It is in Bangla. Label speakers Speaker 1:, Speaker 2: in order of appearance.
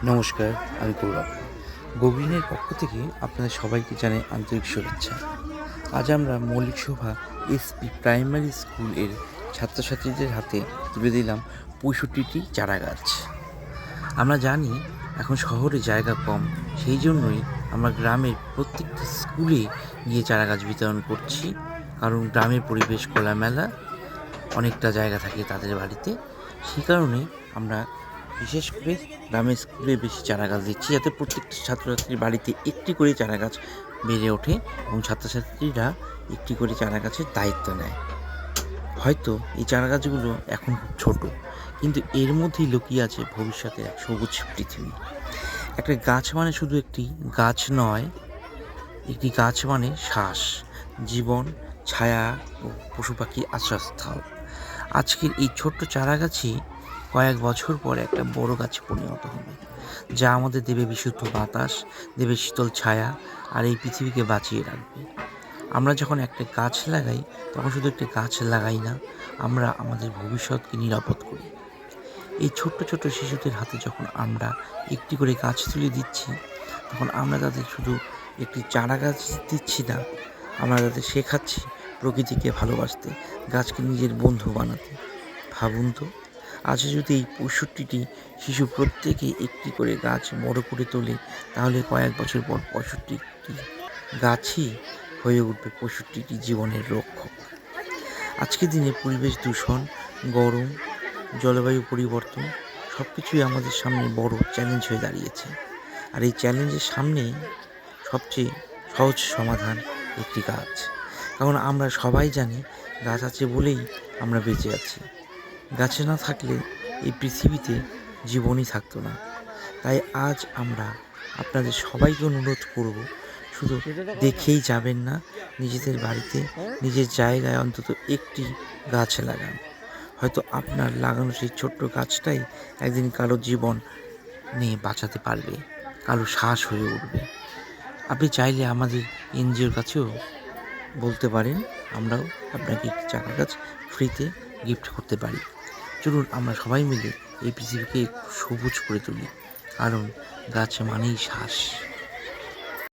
Speaker 1: নমস্কার, আমি গৌরব। গভীনের পক্ষ থেকে আপনাদের সবাইকে জানাই আন্তরিক শুভেচ্ছা। আজ আমরা মৌলিক শোভা এসপি প্রাইমারি স্কুলের ছাত্রছাত্রীদের হাতে তুলে দিলাম ৬৫টি চারাগাছ। আমরা জানি এখন শহরে জায়গা কম, সেই জন্যই আমরা গ্রামের প্রত্যেকটি স্কুলে গিয়ে চারাগাছ বিতরণ করছি। কারণ গ্রামের পরিবেশ খোলামেলা, অনেকটা জায়গা থাকে তাদের বাড়িতে। সেই কারণে আমরা বিশেষ করে গ্রামের স্কুলে বেশি চারাগাছ দিচ্ছি, যাতে প্রত্যেকটি ছাত্রছাত্রীর বাড়িতে একটি করে চারাগাছ বেড়ে ওঠে এবং ছাত্রছাত্রীরা একটি করে চারাগাছের দায়িত্ব নেয়। হয়তো এই চারাগাছগুলো এখন খুব ছোট, কিন্তু এর মধ্যেই লুকিয়ে আছে ভবিষ্যতের এক সবুজ পৃথিবী। একটা গাছ মানে শুধু একটি গাছ নয়, একটি গাছ মানে শ্বাস, জীবন, ছায়া ও পশু পাখির আশ্রয়স্থল। আজকের এই ছোট্ট চারাগাছই কয়েক বছর পরে একটা বড় গাছে পরিণত হবে, যা আমাদের দেবে বিশুদ্ধ বাতাস, দেবে শীতল ছায়া, আর এই পৃথিবীকে বাঁচিয়ে রাখবে। আমরা যখন একটা গাছ লাগাই, তখন শুধু একটা গাছ লাগাই না, আমরা আমাদের ভবিষ্যৎকে নিরাপদ করি। এই ছোট্ট ছোট্ট শিশুদের হাতে যখন আমরা একটি করে গাছ তুলে দিচ্ছি, তখন আমরা তাদের শুধু একটি চারা গাছ দিচ্ছি না, আমরা তাদের শেখাচ্ছি প্রকৃতিকে ভালোবাসতে, গাছকে নিজের বন্ধু বানাতে। ভাবুন তো, আজ যদি এই ৬৫টি শিশু প্রত্যেকে একটি করে গাছ বড় করে তোলে, তাহলে কয়েক বছর পর ৬৫টি গাছই হয়ে উঠবে ৬৫টি জীবনের রক্ষক। আজকের দিনে পরিবেশ দূষণ, গরম, জলবায়ু পরিবর্তন সব কিছুই আমাদের সামনে বড় চ্যালেঞ্জ হয়ে দাঁড়িয়েছে। আর এই চ্যালেঞ্জের সামনে সবচেয়ে সহজ সমাধান একটি গাছ। কারণ আমরা সবাই জানি, গাছ আছে বলেই আমরা বেঁচে আছি। গাছে না থাকলে এই পৃথিবীতে জীবনই থাকতো না। তাই আজ আমরা আপনাদের সবাইকে অনুরোধ করব, শুধু দেখেই যাবেন না, নিজেদের বাড়িতে নিজের জায়গায় অন্তত একটি গাছ লাগান। হয়তো আপনার লাগানো সেই ছোট্ট গাছটাই একদিন কারো জীবন নিয়ে বাঁচাতে পারবে, কারো শ্বাস হয়ে উঠবে। আপনি চাইলে আমাদের এনজিওর কাছেও বলতে পারেন, আমরাও আপনাকে একটি চারা গাছ ফ্রিতে গিফট করতে পারি। চলুন আমরা সবাই মিলে এই পৃথিবীকে সবুজ করে তুলি, কারণ গাছ মানেই শ্বাস।